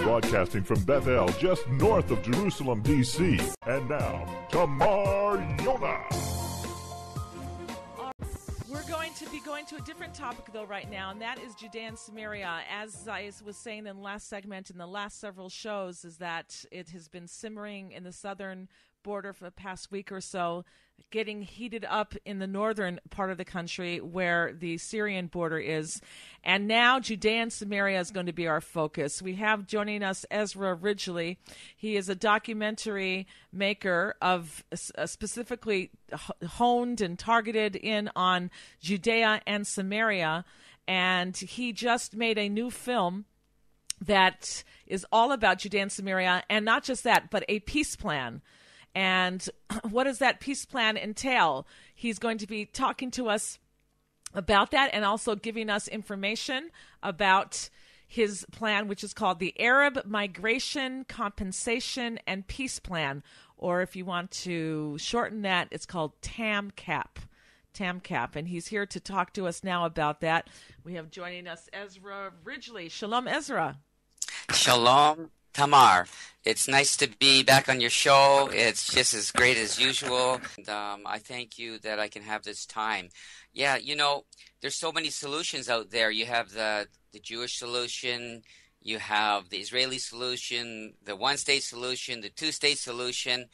Broadcasting from Bethel, just north of Jerusalem, D.C. And now, Tamar Yona. We're going to be going to a different topic, though, right now, and that is Judea and Samaria. As I was saying in the last segment, in the last several shows, is that it has been simmering in the southern border for the past week or so, getting heated up in the northern part of the country where the Syrian border is. And now Judea and Samaria is going to be our focus. We have joining us Ezra Ridgely. He is a documentary maker of specifically honed and targeted in on Judea and Samaria. And he just made a new film that is all about Judea and Samaria, and not just that, but a peace plan. And what does that peace plan entail? He's going to be talking to us about that and also giving us information about his plan, which is called the Arab Migration, Compensation, and Peace Plan. Or if you want to shorten that, it's called TAMCAP. TAMCAP. And he's here to talk to us now about that. We have joining us Ezra Ridgely. Shalom, Ezra. Shalom, Tamar. It's nice to be back on your show. It's just as great as usual. And, I thank you that I can have this time. Yeah, you know, there's so many solutions out there. You have the Jewish solution, you have the Israeli solution, the one-state solution, the two-state solution,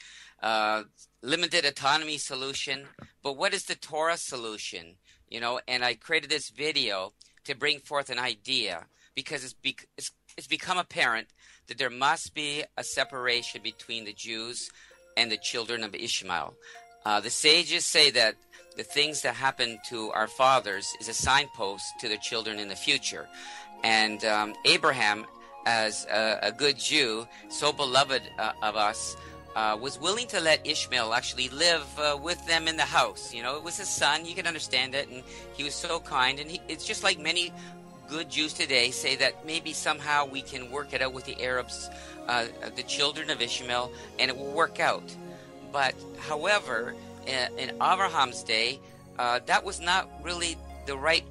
limited autonomy solution. But what is the Torah solution? You know, and I created this video to bring forth an idea because it's become apparent that there must be a separation between the Jews and the children of Ishmael. The sages say that the things that happen to our fathers is a signpost to their children in the future. And Abraham, as a good Jew, so beloved of us, was willing to let Ishmael actually live with them in the house. You know, it was his son. You can understand it. And he was so kind. And it's just like many good Jews today say that maybe somehow we can work it out with the Arabs, the children of Ishmael, and it will work out. But however, in Abraham's day, that was not really the right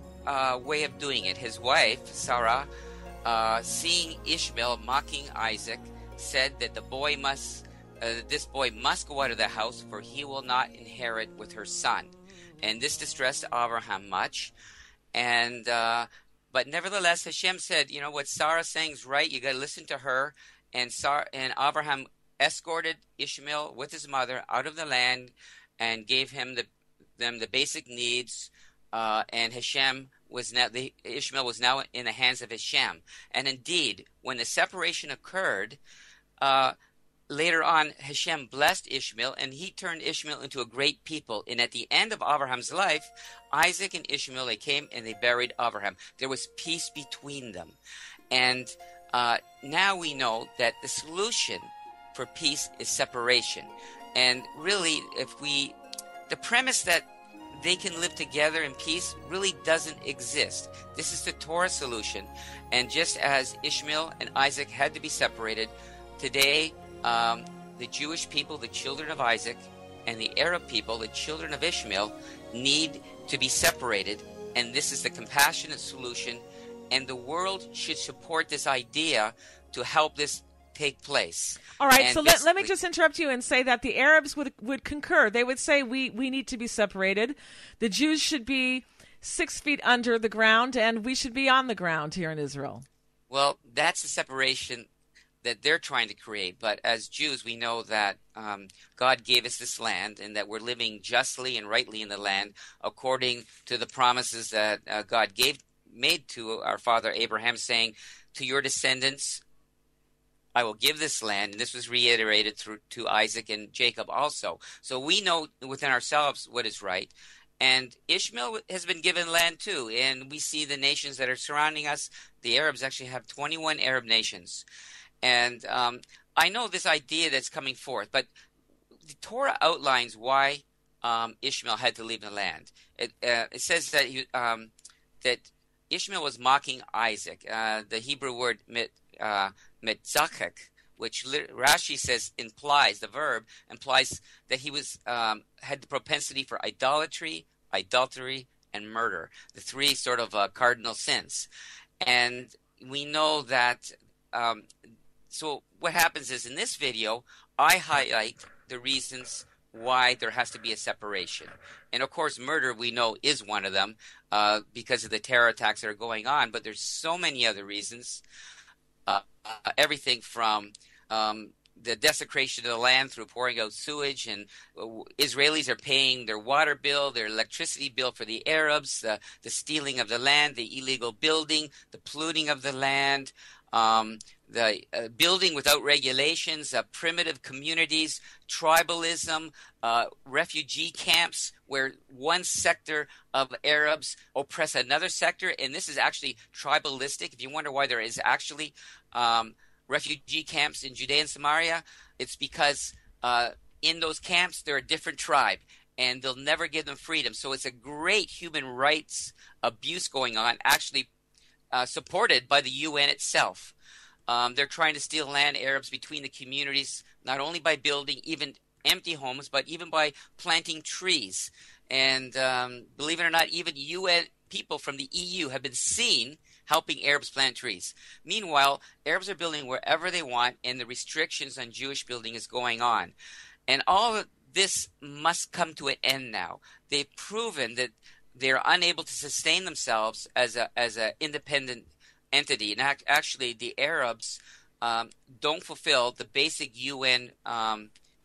way of doing it. His wife, Sarah, seeing Ishmael mocking Isaac, said that this boy must go out of the house, for he will not inherit with her son. And this distressed Abraham much. And but nevertheless, Hashem said, you know, what Sarah's saying is right. You got to listen to her. And Abraham escorted Ishmael with his mother out of the land and gave them the basic needs. And Ishmael was now in the hands of Hashem. And indeed, when the separation occurred, later on, Hashem blessed Ishmael, and he turned Ishmael into a great people. And at the end of Abraham's life, Isaac and Ishmael, they came and they buried Abraham. There was peace between them. And now we know that the solution for peace is separation. And really, the premise that they can live together in peace really doesn't exist. This is the Torah solution. And just as Ishmael and Isaac had to be separated, today, the Jewish people, the children of Isaac, and the Arab people, the children of Ishmael, need to be separated. And this is the compassionate solution. And the world should support this idea to help this take place. All right, and so let me just interrupt you and say that the Arabs would concur. They would say we need to be separated. The Jews should be 6 feet under the ground, and we should be on the ground here in Israel. Well, that's the separation that they're trying to create. But as Jews, we know that God gave us this land and that we're living justly and rightly in the land according to the promises that God made to our father Abraham, saying, to your descendants I will give this land. And this was reiterated to Isaac and Jacob also. So we know within ourselves what is right. And Ishmael has been given land too. And we see the nations that are surrounding us. The Arabs actually have 21 Arab nations. And I know this idea that's coming forth, but the Torah outlines why Ishmael had to leave the land. It says that that Ishmael was mocking Isaac. The Hebrew word mitzachek, which Rashi says implies, the verb implies that he was had the propensity for idolatry, adultery, and murder, the three sort of cardinal sins. And we know that, so what happens is in this video, I highlight the reasons why there has to be a separation. And of course, murder, we know, is one of them because of the terror attacks that are going on. But there's so many other reasons. Everything from the desecration of the land through pouring out sewage, and Israelis are paying their water bill, their electricity bill for the Arabs, the stealing of the land, the illegal building, the polluting of the land, the building without regulations, primitive communities, tribalism, refugee camps where one sector of Arabs oppress another sector. And this is actually tribalistic. If you wonder why there is actually refugee camps in Judea and Samaria, it's because in those camps they're a different tribe and they'll never give them freedom. So it's a great human rights abuse going on, actually supported by the UN itself. They're trying to steal land, Arabs, between the communities, not only by building even empty homes, but even by planting trees. And believe it or not, even UN people from the EU have been seen helping Arabs plant trees. Meanwhile, Arabs are building wherever they want, and the restrictions on Jewish building is going on. And all of this must come to an end now. They've proven that they're unable to sustain themselves as a independent entity. And actually, the Arabs don't fulfill the basic UN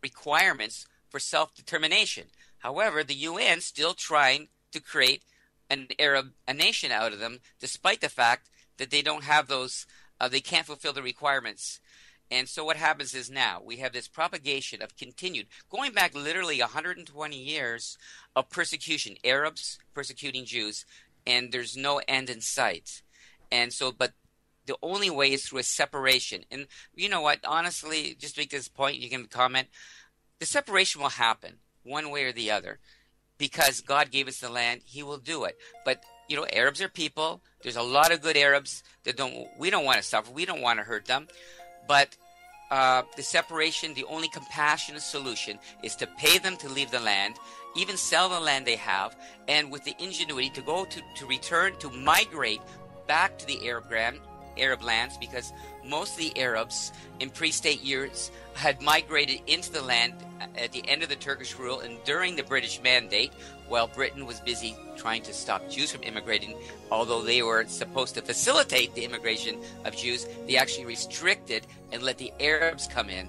requirements for self-determination. However, the UN still trying to create a nation out of them, despite the fact that they don't have those, they can't fulfill the requirements. And so what happens is now we have this propagation of continued, going back literally 120 years of persecution, Arabs persecuting Jews, and there's no end in sight. And so, but the only way is through a separation. And you know what, honestly, just to make this point, you can comment, the separation will happen one way or the other. Because God gave us the land, He will do it. But, you know, Arabs are people. There's a lot of good Arabs that we don't want to suffer. We don't want to hurt them. But the separation, the only compassionate solution is to pay them to leave the land, even sell the land they have, and with the ingenuity to go to return, to migrate back to the Arab lands, because most of the Arabs in pre-state years had migrated into the land at the end of the Turkish rule and during the British Mandate, while Britain was busy trying to stop Jews from immigrating. Although they were supposed to facilitate the immigration of Jews, they actually restricted and let the Arabs come in.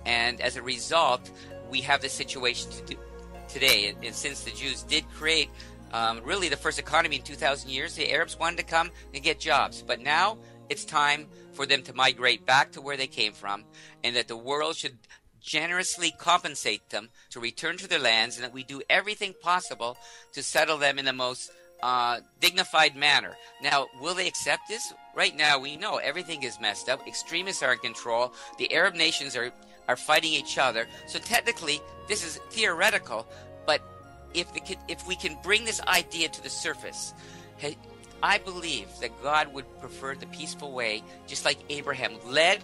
And as a result, we have this situation today. And since the Jews did create really the first economy in 2,000 years, the Arabs wanted to come and get jobs. But now it's time for them to migrate back to where they came from, and that the world should generously compensate them to return to their lands, and that we do everything possible to settle them in the most dignified manner. Now, will they accept this? Right now, we know everything is messed up. Extremists are in control. The Arab nations are fighting each other. So technically, this is theoretical, but if we can bring this idea to the surface, I believe that God would prefer the peaceful way, just like Abraham led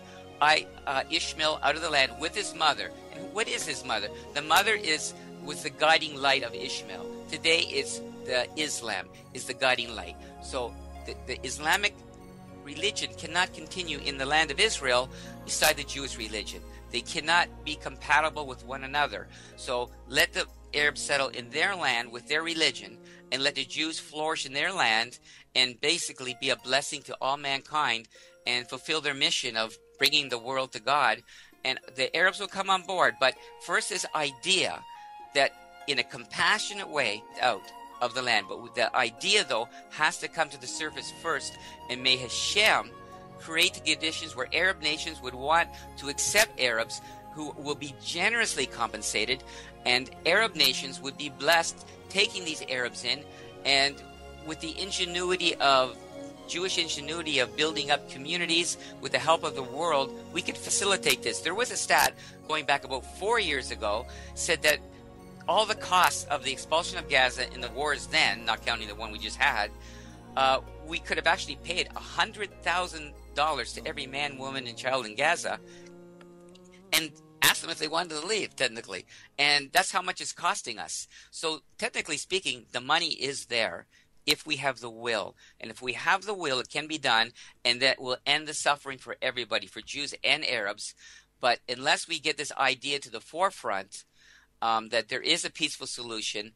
Ishmael out of the land with his mother. And what is his mother? The mother was the guiding light of Ishmael. Today Islam is the guiding light. So the Islamic religion cannot continue in the land of Israel beside the Jewish religion. They cannot be compatible with one another. So let the Arabs settle in their land with their religion, and let the Jews flourish in their land and basically be a blessing to all mankind and fulfill their mission of bringing the world to God. And the Arabs will come on board. But first, this idea that in a compassionate way out of the land. But the idea, though, has to come to the surface first. And may Hashem create the conditions where Arab nations would want to accept Arabs who will be generously compensated, and Arab nations would be blessed taking these Arabs in, and with the Jewish ingenuity of building up communities with the help of the world, we could facilitate this. There was a stat going back about 4 years ago, said that all the costs of the expulsion of Gaza in the wars then, not counting the one we just had, we could have actually paid $100,000 to every man, woman, and child in Gaza, and asked them if they wanted to leave, technically. And that's how much it's costing us. So technically speaking, the money is there. if we have the will. And if we have the will, it can be done, and that will end the suffering for everybody, for Jews and Arabs. But unless we get this idea to the forefront, that there is a peaceful solution,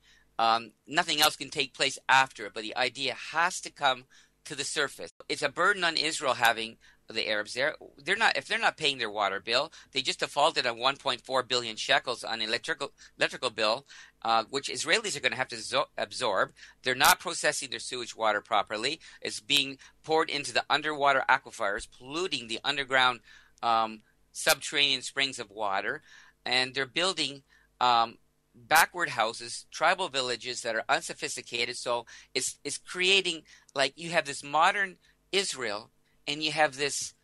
nothing else can take place after it. But the idea has to come to the surface. It's a burden on Israel having the Arabs there. If they're not paying their water bill, they just defaulted on 1.4 billion shekels on electrical bill, which Israelis are going to have to absorb. They're not processing their sewage water properly. It's being poured into the underwater aquifers, polluting the underground subterranean springs of water, and they're building backward houses, tribal villages that are unsophisticated. So it's creating, like, you have this modern Israel and you have this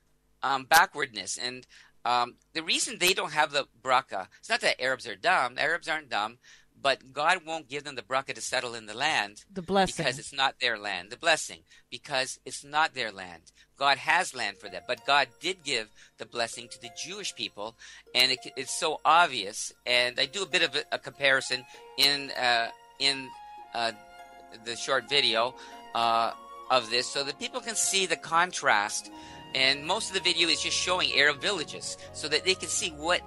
backwardness. And the reason they don't have the bracha, it's not that Arabs are dumb. Arabs aren't dumb, but God won't give them the bracha to settle in the land. The blessing. Because it's not their land. The blessing. Because it's not their land. God has land for them. But God did give the blessing to the Jewish people. And it's so obvious. And I do a bit of a comparison in the short video of this, so that people can see the contrast. And most of the video is just showing Arab villages, so that they can see what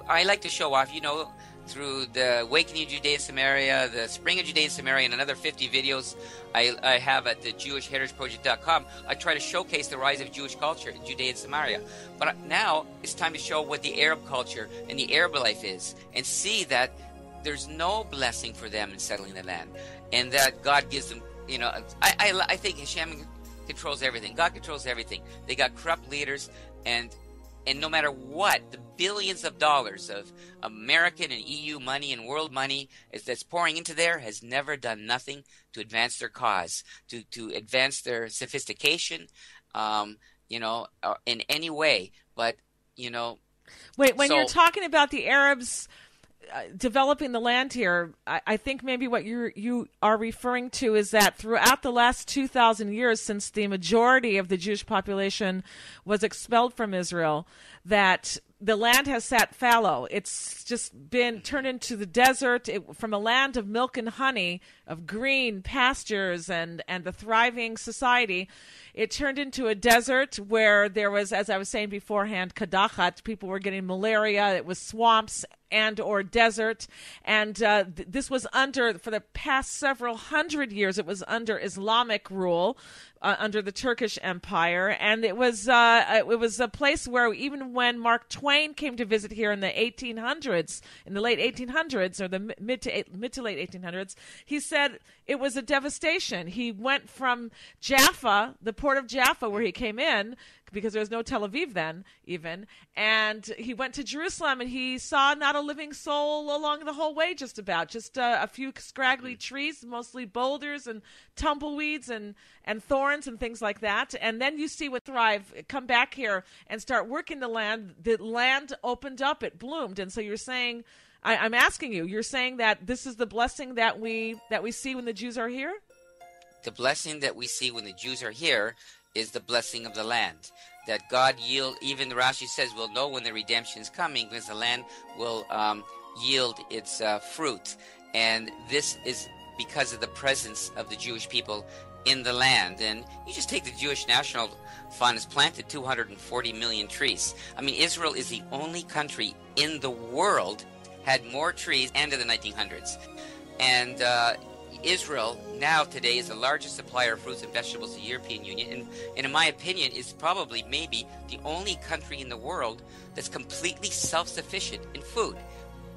I like to show off, through the Awakening of Judea and Samaria, the Spring of Judea and Samaria, and another 50 videos I have at the JewishHeritageProject.com. I try to showcase the rise of Jewish culture in Judea and Samaria. But now it's time to show what the Arab culture and the Arab life is, and see that there's no blessing for them in settling the land, and that God gives them, I think Hashem controls everything. God controls everything. They got corrupt leaders, and no matter what, the billions of dollars of American and EU money and world money that's pouring into there has never done nothing to advance their cause, to advance their sophistication, in any way. But, Wait, when you're talking about the Arabs developing the land here, I think maybe what you are referring to is that throughout the last 2,000 years, since the majority of the Jewish population was expelled from Israel, that the land has sat fallow. It's just been turned into the desert. From a land of milk and honey, of green pastures and the thriving society, it turned into a desert where there was, as I was saying beforehand, kadachat. People were getting malaria. It was swamps and or desert. And this was for the past several hundred years, it was under Islamic rule, under the Turkish Empire. And it was a place where even when Mark Twain came to visit here in the 1800s, in the late 1800s, or the mid to late 1800s, he said it was a devastation. He went from Jaffa, the port of Jaffa, where he came in, because there was no Tel Aviv then even, and he went to Jerusalem, and he saw not a living soul along the whole way, just a few scraggly trees, mostly boulders and tumbleweeds and thorns and things like that. And then you see what thrive, come back here and start working the land opened up, it bloomed. And so you're saying, I'm asking you, you're saying that this is the blessing that we see when the Jews are here? The blessing that we see when the Jews are here is the blessing of the land. That God even Rashi says, we'll know when the redemption is coming, because the land will yield its fruit. And this is because of the presence of the Jewish people in the land. And you just take the Jewish National Fund has planted 240 million trees. I mean, Israel is the only country in the world had more trees into the 1900s. And Israel now today is the largest supplier of fruits and vegetables to the European Union, and in my opinion is probably maybe the only country in the world that's completely self-sufficient in food.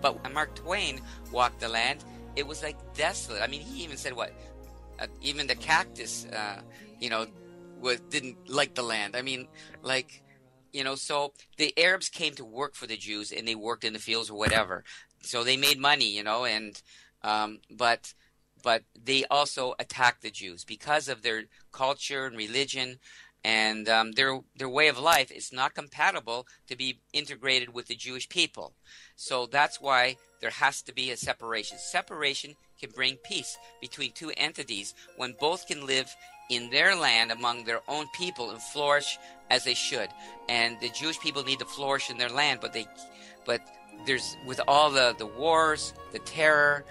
But when Mark Twain walked the land, it was like desolate. I mean, he even said even the cactus didn't like the land. I mean, so the Arabs came to work for the Jews, and they worked in the fields or whatever, so they made money, and but they also attacked the Jews because of their culture and religion, and their way of life is not compatible to be integrated with the Jewish people. So that's why there has to be a separation. Separation can bring peace between two entities when both can live in their land among their own people and flourish as they should. And the Jewish people need to flourish in their land, but there's, with all the wars, the terror,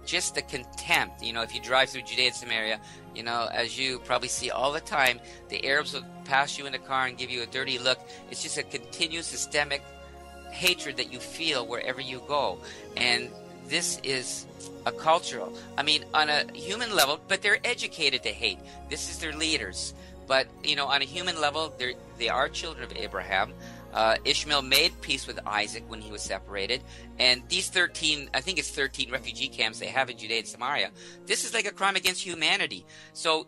just the contempt. If you drive through Judea and Samaria, as you probably see all the time, the Arabs will pass you in a car and give you a dirty look. It's just a continuous systemic hatred that you feel wherever you go. And this is a cultural, on a human level, but they're educated to hate. This is their leaders. But, on a human level, they are children of Abraham. Ishmael made peace with Isaac when he was separated. And these 13 refugee camps they have in Judea and Samaria, this is like a crime against humanity. So,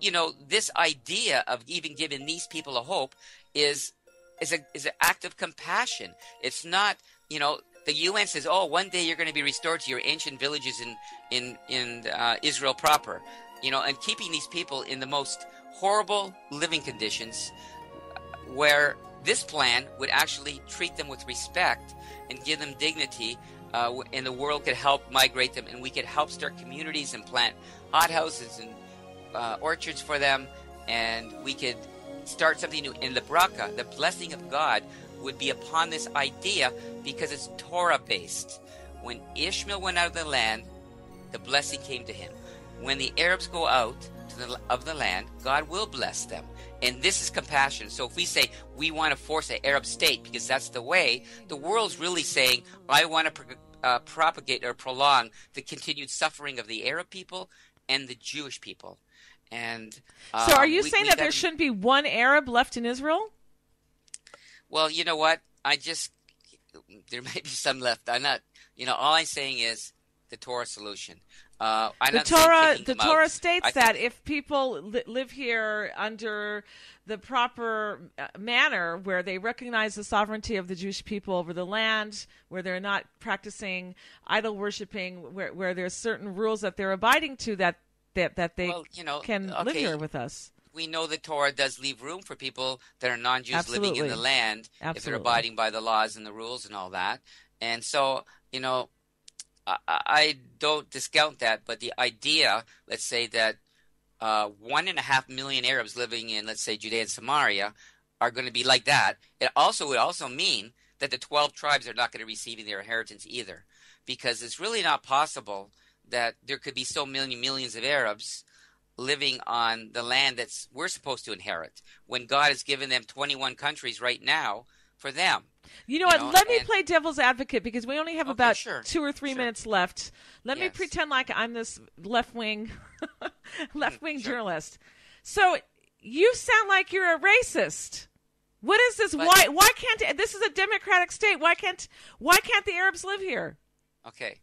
this idea of even giving these people a hope is an act of compassion. It's not, the UN says, one day you're going to be restored to your ancient villages in Israel proper, and keeping these people in the most horrible living conditions, where this plan would actually treat them with respect and give them dignity, and the world could help migrate them, and we could help start communities and plant hothouses and orchards for them, and we could start something new. And the baraka, the blessing of God, would be upon this idea because it's Torah-based. When Ishmael went out of the land, the blessing came to him. When the Arabs go out of the land, God will bless them. And this is compassion. So if we say we want to force an Arab state because that's the way, the world's really saying, I want to propagate or prolong the continued suffering of the Arab people and the Jewish people. And so are you saying that there shouldn't be one Arab left in Israel? Well, you know what? There might be some left. I'm not, all I'm saying is the Torah solution. The Torah states that if people live here under the proper manner, where they recognize the sovereignty of the Jewish people over the land, where they're not practicing idol worshiping, where there's certain rules that they're abiding to, that they can live here with us. We know the Torah does leave room for people that are non-Jews living in the land if they're abiding by the laws and the rules and all that. And so, I don't discount that, but the idea, let's say that 1.5 million Arabs living in, let's say, Judea and Samaria are going to be like that. It would also mean that the 12 tribes are not going to receive their inheritance either, because it's really not possible that there could be so many millions of Arabs living on the land that we're supposed to inherit, when God has given them 21 countries right now for them. You know what? Let me play devil's advocate, because we only have about 2 or 3 minutes left. Let me pretend like I'm this left-wing journalist. So you sound like you're a racist. What is this? Why can't this is a democratic state? Why can't the Arabs live here? Okay.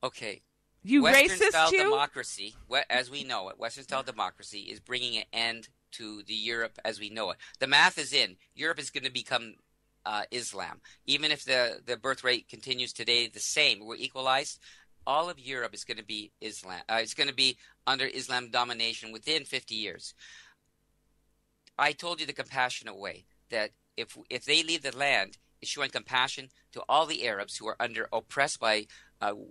Okay. You Western-style racist Jew? democracy, as we know it, Western-style democracy is bringing an end to the Europe as we know it. The math is in. Europe is going to become Islam. Even if the birth rate continues today the same, we're equalized, all of Europe is going to be Islam. It's going to be under Islam domination within 50 years. I told you the compassionate way, that if they leave the land, it's showing compassion to all the Arabs who are oppressed by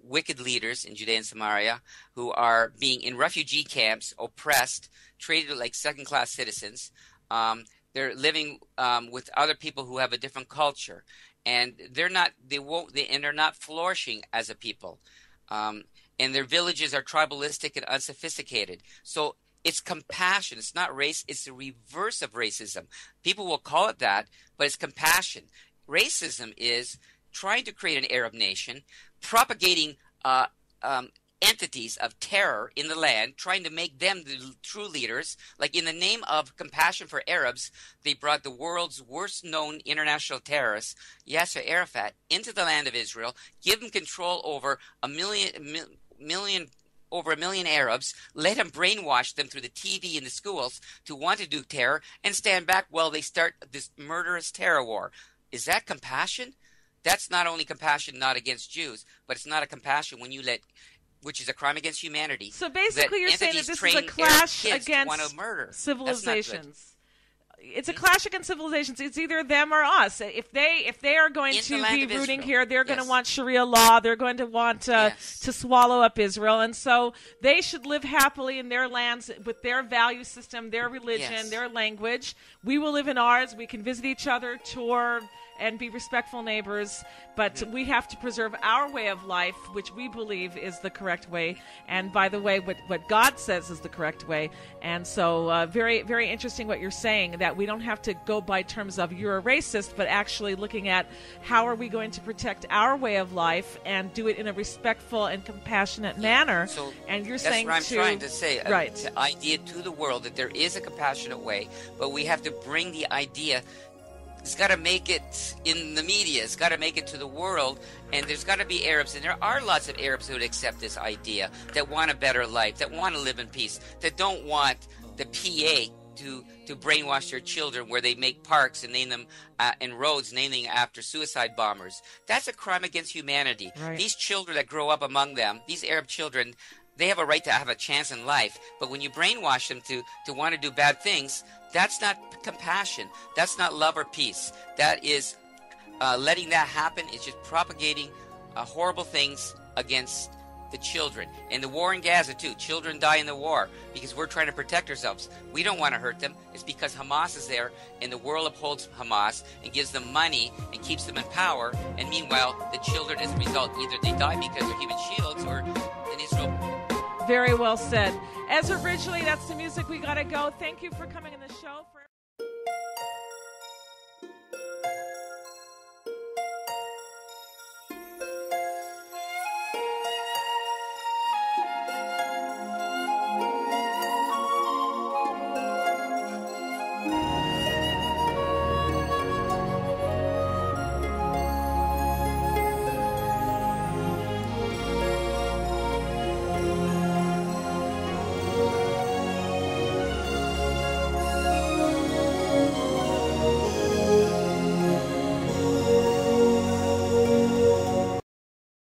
wicked leaders in Judea and Samaria, who are being in refugee camps, oppressed, treated like second-class citizens. They're living with other people who have a different culture, and they're not flourishing as a people. And their villages are tribalistic and unsophisticated. So it's compassion. It's not race. It's the reverse of racism. People will call it that, but it's compassion. Racism is trying to create an Arab nation, propagating entities of terror in the land, trying to make them the true leaders. Like in the name of compassion for Arabs, they brought the world's worst known international terrorist, Yasser Arafat, into the land of Israel, give him control over over a million Arabs, let him brainwash them through the TV in the schools to want to do terror, and stand back while they start this murderous terror war. Is that compassion? That's not only compassion not against Jews, but it's not a compassion when you which is a crime against humanity. So basically you're saying that this is a clash against civilizations. It's a clash against civilizations. It's either them or us. If they are going to be rooting here, they're going to want Sharia law. They're going to want to swallow up Israel. And so they should live happily in their lands with their value system, their religion, their language. We will live in ours. We can visit each other, tour, and be respectful neighbors, but we have to preserve our way of life, which we believe is the correct way. And by the way, what God says is the correct way. And so very, very interesting what you're saying, that we don't have to go by terms of you're a racist, but actually looking at how are we going to protect our way of life and do it in a respectful and compassionate manner. So and you're that's saying what I'm trying to say. Right. The idea to the world that there is a compassionate way, but we have to bring the idea. It's got to make it in the media. It's got to make it to the world. And there's got to be Arabs. And there are lots of Arabs who would accept this idea, that want a better life, that want to live in peace, that don't want the PA to brainwash their children, where they make parks and name them and roads naming after suicide bombers. That's a crime against humanity. Right. These children that grow up among them, these Arab children, they have a right to have a chance in life. But when you brainwash them to want to do bad things, that's not compassion. That's not love or peace. That is letting that happen. It's just propagating horrible things against the children. And the war in Gaza, too. Children die in the war because we're trying to protect ourselves. We don't want to hurt them. It's because Hamas is there, and the world upholds Hamas and gives them money and keeps them in power. And meanwhile, the children, as a result, either they die because they're human shields, or in Israel. Very well said. Ezra Bridgley, that's the music we got to go. Thank you for coming in the show.